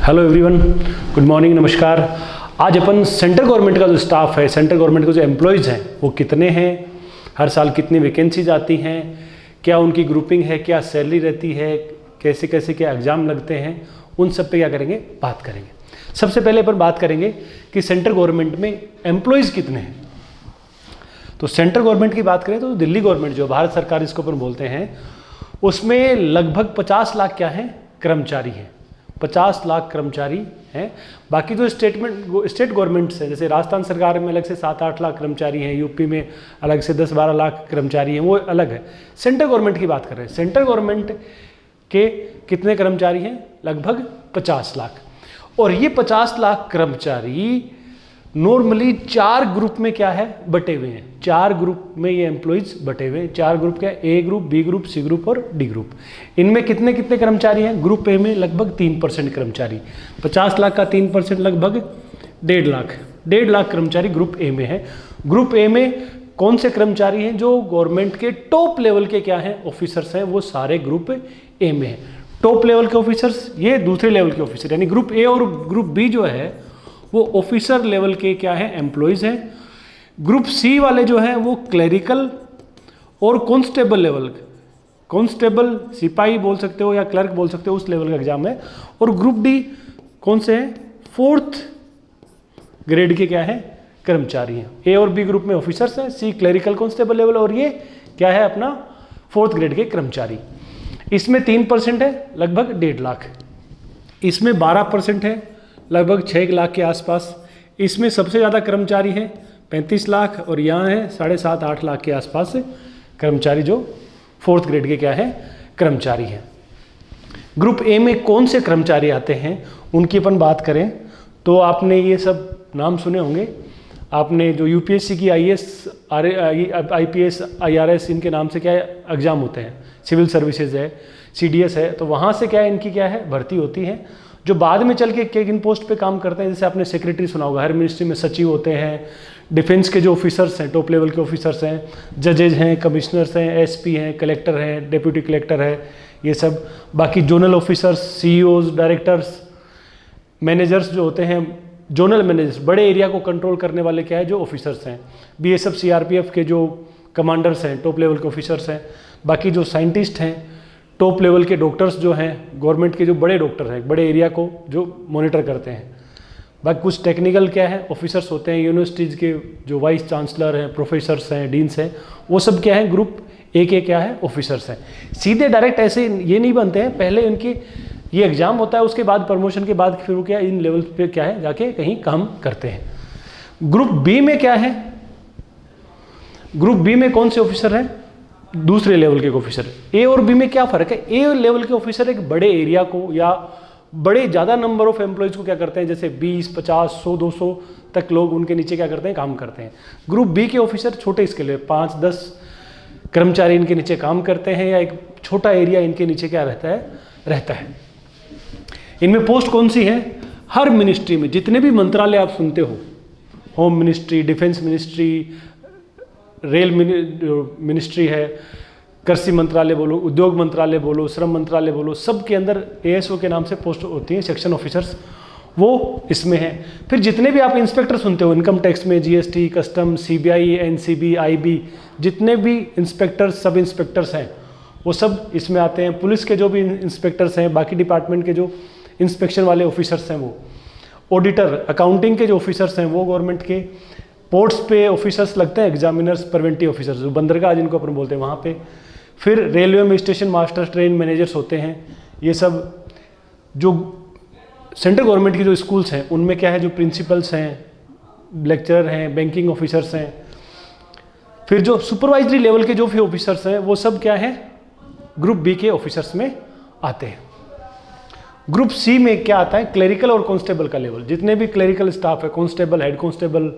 Hello everyone, good morning, नमस्कार। आज अपन central government का जो स्टाफ है, सेंट्रल गवर्नमेंट के जो एम्प्लॉयज़ हैं वो कितने हैं, हर साल कितनी वैकेंसीज आती हैं, क्या उनकी ग्रुपिंग है, क्या सैलरी रहती है, कैसे कैसे क्या एग्ज़ाम लगते हैं, उन सब पे क्या करेंगे, बात करेंगे। सबसे पहले अपन बात करेंगे कि सेंट्रल गवर्नमेंट में एम्प्लॉयज़ कितने हैं। तो सेंट्रल गवर्नमेंट की बात करें तो दिल्ली गवर्नमेंट जो भारत सरकार इसको अपन बोलते हैं, उसमें लगभग 50 लाख क्या हैं, कर्मचारी हैं। 50 लाख कर्मचारी हैं। बाकी जो स्टेट गवर्नमेंट्स हैं, जैसे राजस्थान सरकार में अलग से 7-8 लाख कर्मचारी हैं, यूपी में अलग से 10-12 लाख कर्मचारी हैं, वो अलग है। सेंट्रल गवर्नमेंट की बात कर रहे हैं, सेंट्रल गवर्नमेंट के कितने कर्मचारी हैं, लगभग 50 लाख। और ये 50 लाख कर्मचारी नॉर्मली 4 ग्रुप में क्या है, बटे हुए हैं। 4 ग्रुप में ये एम्प्लॉइज बटे हुए हैं। 4 ग्रुप क्या है, A group, B group, C group और डी ग्रुप। इनमें कितने कितने कर्मचारी हैं, ग्रुप ए में लगभग 3% कर्मचारी। 50 लाख का 3% लगभग 1.5 लाख। 1.5 लाख कर्मचारी ग्रुप ए में है। ग्रुप ए में कौन से कर्मचारी हैं, जो गवर्नमेंट के टॉप लेवल के क्या हैं, ऑफिसर्स हैं, वो सारे ग्रुप ए में है। टॉप लेवल के ऑफिसर्स, ये दूसरे लेवल के ऑफिसर, यानी ग्रुप ए और ग्रुप बी जो है वो ऑफिसर लेवल के क्या है, एम्प्लॉयज़ हैं। ग्रुप सी वाले जो हैं वो क्लरिकल और कांस्टेबल लेवल, कांस्टेबल सिपाही बोल सकते हो या क्लर्क बोल सकते हो, उस लेवल का एग्जाम है। और ग्रुप डी कौन से हैं, 4th ग्रेड के क्या है, कर्मचारी हैं। ए और बी ग्रुप में ऑफिसर्स हैं, सी क्लरिकल कांस्टेबल लेवल, और ये क्या है अपना 4th ग्रेड के कर्मचारी। इसमें 3% है, लगभग 1.5 लाख। इसमें 12% है, लगभग 6 लाख के आसपास। इसमें सबसे ज़्यादा कर्मचारी हैं 35 लाख, और यहाँ है 7.5-8 लाख के आसपास कर्मचारी जो 4th ग्रेड के क्या है, कर्मचारी हैं। ग्रुप ए में कौन से कर्मचारी आते हैं, उनकी अपन बात करें तो आपने ये सब नाम सुने होंगे। आपने जो यूपीएससी की आईएएस, आईपीएस, आईआरएस, इनके नाम से क्या एग्जाम होते हैं, सिविल सर्विसेज है, सीडीएस है, तो वहाँ से क्या है, इनकी क्या है, भर्ती होती है, जो बाद में चल के किन पोस्ट पे काम करते हैं। जैसे आपने सेक्रेटरी सुना होगा, हर मिनिस्ट्री में सचिव होते हैं, डिफेंस के जो ऑफिसर्स हैं, टॉप लेवल के ऑफिसर्स हैं, जजेज हैं, कमिश्नर्स हैं, एसपी हैं, कलेक्टर हैं, डेप्यूटी कलेक्टर है, ये सब। बाकी zonal officers, CEOs, directors, managers जो होते हैं, जोनल मैनेजर्स, बड़े एरिया को कंट्रोल करने वाले क्या है, जो ऑफिसर्स हैं। बीएसएफ सीआरपीएफ के जो कमांडर्स हैं, टॉप लेवल के ऑफिसर्स हैं। बाकी जो साइंटिस्ट हैं, टॉप लेवल के डॉक्टर्स जो हैं, गवर्नमेंट के जो बड़े डॉक्टर हैं, बड़े एरिया को जो मॉनिटर करते हैं। बाकी कुछ टेक्निकल क्या है, ऑफिसर्स होते हैं, यूनिवर्सिटीज़ के जो वाइस चांसलर हैं, प्रोफेसर्स हैं, डीन्स हैं, वो सब क्या है, ग्रुप ए के क्या है, ऑफिसर्स हैं। सीधे डायरेक्ट ऐसे ये नहीं बनते हैं, पहले इनके ये एग्जाम होता है, उसके बाद प्रमोशन के बाद फिर क्या इन लेवल पे क्या है, जाके कहीं काम करते हैं। ग्रुप बी में क्या है, ग्रुप बी में कौन से ऑफिसर हैं, दूसरे लेवल के ऑफिसर। ए और बी में क्या फ़र्क है, ए लेवल के ऑफिसर एक बड़े एरिया को या बड़े ज़्यादा नंबर ऑफ एम्प्लॉयज़ को क्या करते हैं, जैसे 20, 50, 100, 200 तक लोग उनके नीचे क्या करते हैं, काम करते हैं। ग्रुप बी के ऑफिसर छोटे स्केल पे 5-10 कर्मचारी इनके नीचे काम करते हैं, या एक छोटा एरिया इनके नीचे क्या रहता है। इनमें पोस्ट कौन सी है, हर मिनिस्ट्री में जितने भी मंत्रालय आप सुनते हो, home ministry, defence ministry, rail ministry है, कृषि मंत्रालय बोलो, उद्योग मंत्रालय बोलो, श्रम मंत्रालय बोलो, सब के अंदर एएसओ के नाम से पोस्ट होती हैं, सेक्शन ऑफिसर्स, वो इसमें है। फिर जितने भी आप इंस्पेक्टर सुनते हो, इनकम टैक्स में GST, custom, CBI, NCB, IB, जितने भी इंस्पेक्टर्स, सब इंस्पेक्टर्स हैं, वो सब इसमें आते हैं। पुलिस के जो भी इंस्पेक्टर्स हैं, बाकी डिपार्टमेंट के जो इंस्पेक्शन वाले ऑफिसर्स हैं वो, ऑडिटर, अकाउंटिंग के जो ऑफिसर्स हैं वो गवर्नमेंट के, पोर्ट्स पे ऑफिसर्स लगते हैं, एग्जामिनर्स, प्रिवेंटिव ऑफिसर्स, जो बंदरगाह जिनको अपन बोलते हैं वहाँ पे। फिर रेलवे में स्टेशन मास्टर, ट्रेन मैनेजर्स होते हैं। ये सब जो सेंट्रल गवर्नमेंट की जो स्कूल्स हैं उनमें क्या है, जो प्रिंसिपल्स हैं, लेक्चरर हैं, बैंकिंग ऑफिसर्स हैं। फिर जो सुपरवाइजरी लेवल के जो भी ऑफिसर्स हैं वो सब क्या है, ग्रुप बी के ऑफिसर्स में आते हैं। ग्रुप सी में क्या आता है, क्लरिकल और कांस्टेबल का लेवल, जितने भी क्लरिकल स्टाफ है, कांस्टेबल, हेड कांस्टेबल,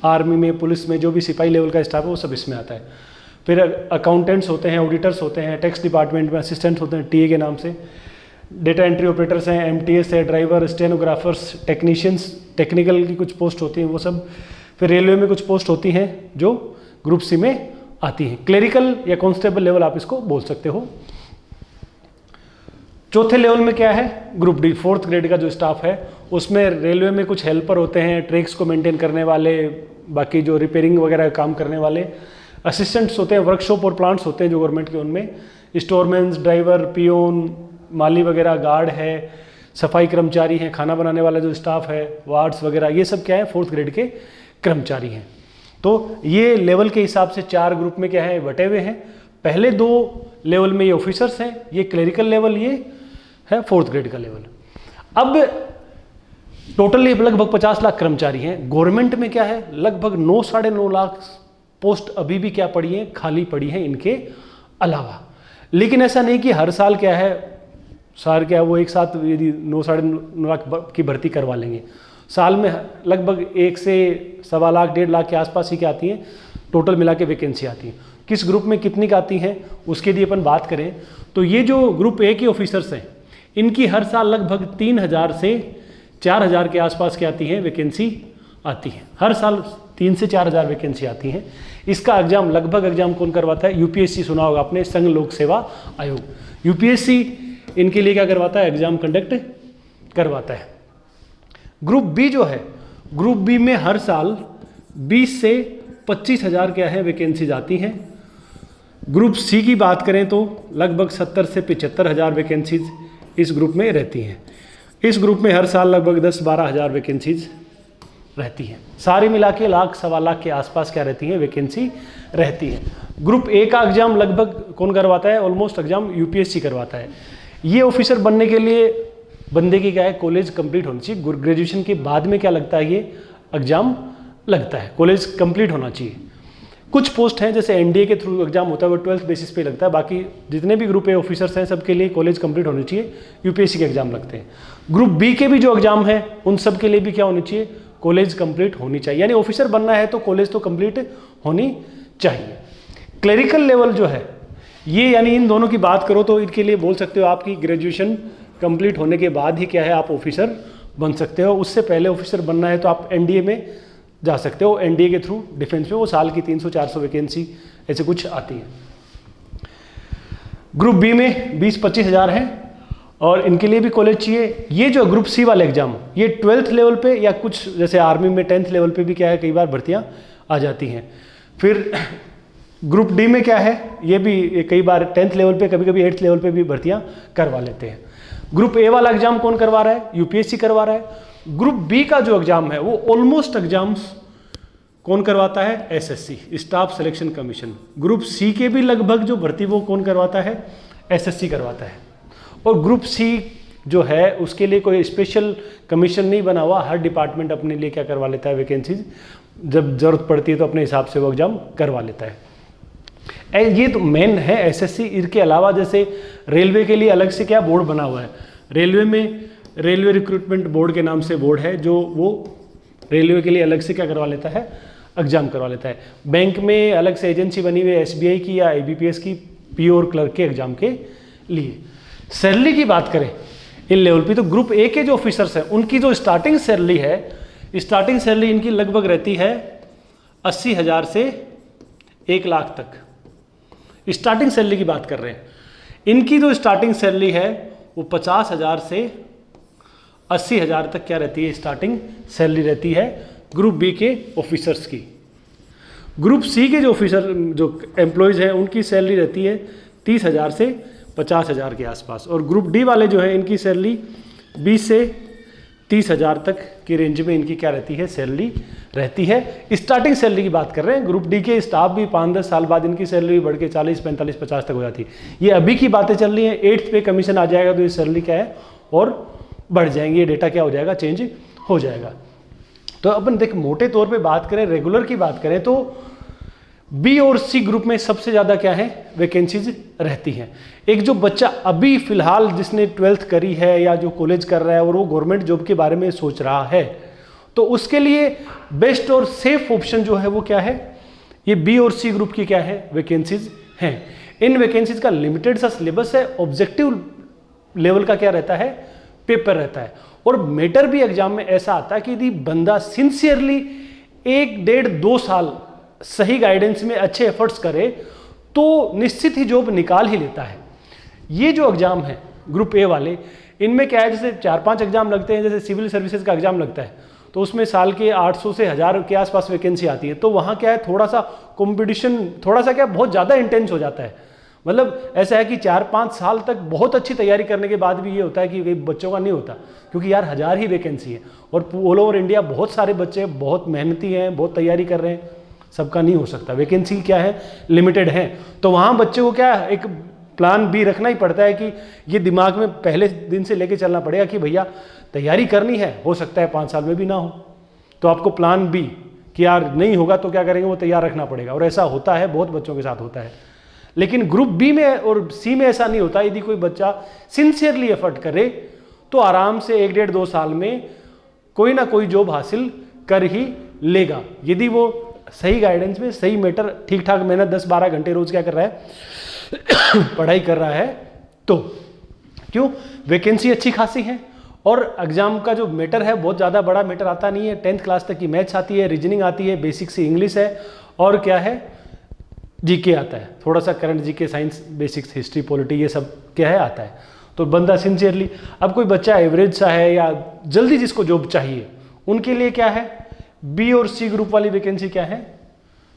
आर्मी में, पुलिस में जो भी सिपाही लेवल का स्टाफ है वो सब इसमें आता है। फिर अकाउंटेंट्स होते हैं, ऑडिटर्स होते हैं, टैक्स डिपार्टमेंट में असिस्टेंट होते हैं, टीए के नाम से, डेटा एंट्री ऑपरेटर्स हैं, एमटीएस है, ड्राइवर, स्टेनोग्राफर्स, टेक्नीशियंस, टेक्निकल की कुछ पोस्ट होती हैं वो सब। फिर रेलवे में कुछ पोस्ट होती हैं जो ग्रुप सी में आती हैं। क्लरिकल या कांस्टेबल लेवल आप इसको बोल सकते हो। चौथे लेवल में क्या है, ग्रुप डी, 4th ग्रेड का जो स्टाफ है उसमें रेलवे में कुछ हेल्पर होते हैं, ट्रैक्स को मेंटेन करने वाले, बाकी जो रिपेयरिंग वगैरह काम करने वाले असिस्टेंट्स होते हैं, वर्कशॉप और प्लांट्स होते हैं जो गवर्नमेंट के, उनमें स्टोरमैन्स, ड्राइवर, पियोन, माली वगैरह, गार्ड है, सफाई कर्मचारी हैं, खाना बनाने वाला जो स्टाफ है, वार्ड्स वगैरह, ये सब क्या है 4th ग्रेड के कर्मचारी हैं। तो ये लेवल के हिसाब से 4 ग्रुप में क्या है बटे हुए हैं। पहले 2 लेवल में ये ऑफिसर्स हैं, ये क्लरिकल लेवल, ये है 4th ग्रेड का लेवल। अब टोटल ये लगभग 50 लाख कर्मचारी हैं। गवर्नमेंट में क्या है लगभग 9 साढ़े 9 लाख पोस्ट अभी भी क्या पड़ी हैं, खाली पड़ी हैं इनके अलावा। लेकिन ऐसा नहीं कि हर साल क्या है सार क्या है वो एक साथ यदि 9 साढ़े 9 लाख की भर्ती करवा लेंगे। साल में लगभग 1 से सवा लाख 1.5 लाख के आसपास ही क्या आती हैं टोटल मिला के वैकेंसी आती है। किस ग्रुप में कितनी का आती हैं उसके लिए अपन बात करें तो ये जो ग्रुप ए के ऑफिसर्स हैं इनकी हर साल लगभग 3000 से 4000 के आसपास क्या आती है वैकेंसी आती है। हर साल 3 से 4000 वैकेंसी आती हैं। इसका एग्जाम लगभग एग्जाम कौन करवाता है, यूपीएससी सुना होगा आपने, संघ लोक सेवा आयोग, यूपीएससी इनके लिए क्या करवाता है एग्जाम कंडक्ट करवाता है। ग्रुप बी जो है, ग्रुप बी में हर साल 20 से 25,000 क्या है वैकेंसीज आती हैं। ग्रुप सी की बात करें तो लगभग 70 से 75,000 वैकेंसीज इस ग्रुप में रहती हैं। इस ग्रुप में हर साल लगभग 10-12 हज़ार वैकेंसीज रहती हैं। सारी मिला के लाख सवा लाख के आसपास क्या रहती हैं वैकेंसी रहती है। ग्रुप ए का एग्जाम लगभग कौन करवाता है, ऑलमोस्ट एग्जाम यूपीएससी करवाता है। ये ऑफिसर बनने के लिए बंदे की क्या है कॉलेज कंप्लीट होनी चाहिए। ग्रेजुएशन के बाद में क्या लगता है ये एग्जाम लगता है, कॉलेज कंप्लीट होना चाहिए। कुछ पोस्ट हैं जैसे एनडीए के थ्रू एग्जाम होता है वो 12th बेसिस पे लगता है, बाकी जितने भी ग्रुप ए ऑफिसर्स हैं सबके लिए कॉलेज कंप्लीट होनी चाहिए, यूपीएससी के एग्जाम लगते हैं। ग्रुप बी के भी जो एग्जाम है उन सब के लिए भी क्या होनी चाहिए कॉलेज कंप्लीट होनी चाहिए, यानी ऑफिसर बनना है तो कॉलेज तो कंप्लीट होनी चाहिए। क्लरिकल लेवल जो है ये यानी इन दोनों की बात करो तो इनके लिए बोल सकते हो आपकी ग्रेजुएशन कंप्लीट होने के बाद ही क्या है आप ऑफिसर बन सकते हो। उससे पहले ऑफिसर बनना है तो आप एनडीए में जा सकते हो, एनडीए के थ्रू डिफेंस में वो साल की 300-400 वैकेंसी ऐसे कुछ आती है। ग्रुप बी में 20-25 हज़ार हैं और इनके लिए भी कॉलेज चाहिए। ये जो ग्रुप सी वाले एग्जाम ये 12th लेवल पे या कुछ जैसे आर्मी में 10th लेवल पे भी क्या है कई बार भर्तियां आ जाती हैं। फिर ग्रुप डी में क्या है ये भी कई बार 10th लेवल पे कभी कभी 8th लेवल पे भी भर्तियां करवा लेते हैं। ग्रुप ए वाला एग्जाम कौन करवा रहा है, यूपीएससी करवा रहा है। ग्रुप बी का जो एग्जाम है वो ऑलमोस्ट एग्जाम्स कौन करवाता है, SSC, Staff Selection Commission. Group C के भी लगभग जो भर्ती वो कौन करवाता है, एसएससी करवाता है। और ग्रुप सी जो है उसके लिए कोई स्पेशल कमीशन नहीं बना हुआ, हर डिपार्टमेंट अपने लिए क्या करवा लेता है वैकेंसीज, जब जरूरत पड़ती है तो अपने हिसाब से वो एग्जाम करवा लेता है। ये तो मेन है एसएससी। इसके अलावा जैसे रेलवे के लिए अलग से क्या बोर्ड बना हुआ है, रेलवे में रेलवे रिक्रूटमेंट बोर्ड के नाम से बोर्ड है जो वो रेलवे के लिए अलग से क्या करवा लेता है एग्जाम करवा लेता है। बैंक में अलग से एजेंसी बनी हुई है एसबीआई की या आईबीपीएस की, पीओ और क्लर्क के एग्जाम के लिए। सैलरी की बात करें इन लेवल पे तो ग्रुप ए के जो ऑफिसर्स हैं उनकी जो स्टार्टिंग सैलरी है, स्टार्टिंग सैलरी इनकी लगभग रहती है 80,000 से 1 लाख तक। स्टार्टिंग सैलरी की बात कर रहे हैं। इनकी जो स्टार्टिंग सैलरी है वो 50,000 से 80,000 तक क्या रहती है स्टार्टिंग सैलरी रहती है ग्रुप बी के ऑफिसर्स की। ग्रुप सी के जो ऑफिसर जो एम्प्लॉयज़ हैं उनकी सैलरी रहती है 30,000 से 50,000 के आसपास। और ग्रुप डी वाले जो है इनकी सैलरी 20 से 30,000 तक की रेंज में इनकी क्या रहती है सैलरी रहती है। स्टार्टिंग सैलरी की बात कर रहे हैं। ग्रुप डी के स्टाफ भी 5-10 साल बाद इनकी सैलरी बढ़ के 40, 45, 50 तक हो जाती है। ये अभी की बातें चल रही हैं। 8th पे कमीशन आ जाएगा तो ये सैलरी क्या है और बढ़ जाएंगी, ये डेटा क्या हो जाएगा चेंज हो जाएगा। तो अपन देख मोटे तौर पे बात करें, रेगुलर की बात करें तो बी और सी ग्रुप में सबसे ज़्यादा क्या है वैकेंसीज रहती हैं। एक जो बच्चा अभी फिलहाल जिसने 12th करी है या जो कॉलेज कर रहा है और वो गवर्नमेंट जॉब के बारे में सोच रहा है तो उसके लिए बेस्ट और सेफ ऑप्शन जो है वो क्या है, ये बी और सी ग्रुप की क्या है वैकेंसीज हैं। इन वैकेंसीज का लिमिटेड सा सिलेबस है, ऑब्जेक्टिव लेवल का क्या रहता है पेपर रहता है। और मैटर भी एग्जाम में ऐसा आता है कि यदि बंदा सिंसियरली 1-1.5-2 साल सही गाइडेंस में अच्छे एफर्ट्स करे तो निश्चित ही जॉब निकाल ही लेता है। ये जो एग्जाम है ग्रुप ए वाले, इनमें क्या है, जैसे 4-5 एग्जाम लगते हैं, जैसे सिविल सर्विसेज का एग्जाम लगता है तो उसमें साल के 800 से 1000 के आसपास वैकेंसी आती है। तो वहाँ क्या है, थोड़ा सा कंपटीशन थोड़ा सा क्या बहुत ज़्यादा इंटेंस हो जाता है। मतलब ऐसा है कि 4-5 साल तक बहुत अच्छी तैयारी करने के बाद भी ये होता है कि बच्चों का नहीं होता, क्योंकि यार 1000 ही वैकेंसी है और ऑल ओवर इंडिया बहुत सारे बच्चे बहुत मेहनती हैं, बहुत तैयारी कर रहे हैं, सबका नहीं हो सकता, वैकेंसी क्या है लिमिटेड है। तो वहाँ बच्चे को क्या एक प्लान बी रखना ही पड़ता है कि ये दिमाग में पहले दिन से लेके चलना पड़ेगा कि भैया तैयारी करनी है, हो सकता है 5 साल में भी ना हो, तो आपको प्लान बी कि यार नहीं होगा तो क्या करेंगे वो तैयार रखना पड़ेगा। और ऐसा होता है, बहुत बच्चों के साथ होता है। लेकिन ग्रुप बी में और सी में ऐसा नहीं होता। यदि कोई बच्चा सिंसियरली एफर्ट करे तो आराम से 1-1.5-2 साल में कोई ना कोई जॉब हासिल कर ही लेगा, यदि वो सही गाइडेंस में, सही मेटर, ठीक ठाक मेहनत 10-12 घंटे रोज क्या कर रहा है पढ़ाई कर रहा है। तो क्यों, वैकेंसी अच्छी खासी है और एग्जाम का जो मेटर है बहुत ज़्यादा बड़ा मेटर आता नहीं है। 10th क्लास तक की मैथ्स आती है, रीजनिंग आती है, बेसिक से इंग्लिश है और क्या है जीके आता है, थोड़ा सा current GK, science, basics, history, polity, ये सब क्या है आता है। तो बंदा सिंसियरली, अब कोई बच्चा एवरेज सा है या जल्दी जिसको जॉब चाहिए, उनके लिए क्या है, बी और सी ग्रुप वाली वैकेंसी क्या है,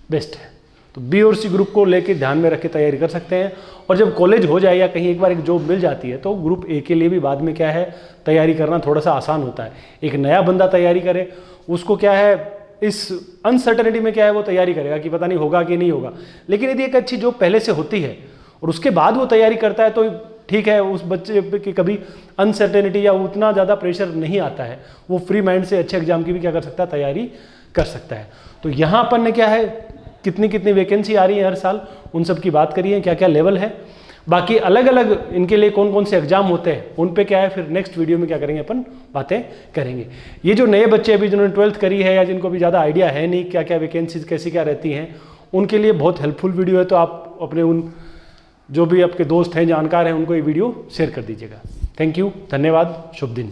बेस्ट है। तो बी और सी ग्रुप को लेके ध्यान में रख के तैयारी कर सकते हैं। और जब कॉलेज हो जाए या कहीं एक बार एक जॉब मिल जाती है तो ग्रुप ए के लिए भी बाद में क्या है तैयारी करना थोड़ा सा आसान होता है। एक नया बंदा तैयारी करे, उसको क्या है इस अनसर्टेनिटी में क्या है वो तैयारी करेगा कि पता नहीं होगा कि नहीं होगा। लेकिन यदि एक अच्छी जॉब पहले से होती है और उसके बाद वो तैयारी करता है तो ठीक है, उस बच्चे की कभी अनसर्टेनिटी या उतना ज़्यादा प्रेशर नहीं आता है, वो फ्री माइंड से अच्छे एग्जाम की भी क्या कर सकता है, तैयारी कर सकता है। तो यहाँ अपन ने क्या है कितनी कितनी वैकेंसी आ रही है हर साल, उन सब की बात करिए, क्या क्या लेवल है, बाकी अलग अलग इनके लिए कौन कौन से एग्जाम होते हैं उन पे क्या है फिर नेक्स्ट वीडियो में क्या करेंगे अपन बातें करेंगे। ये जो नए बच्चे अभी जिन्होंने 12th करी है या जिनको भी ज़्यादा आइडिया है नहीं क्या क्या वैकेंसीज कैसी क्या रहती हैं, उनके लिए बहुत हेल्पफुल वीडियो है। तो आप अपने उन जो भी आपके दोस्त हैं जानकार हैं उनको ये वीडियो शेयर कर दीजिएगा। थैंक यू, धन्यवाद, शुभ दिन।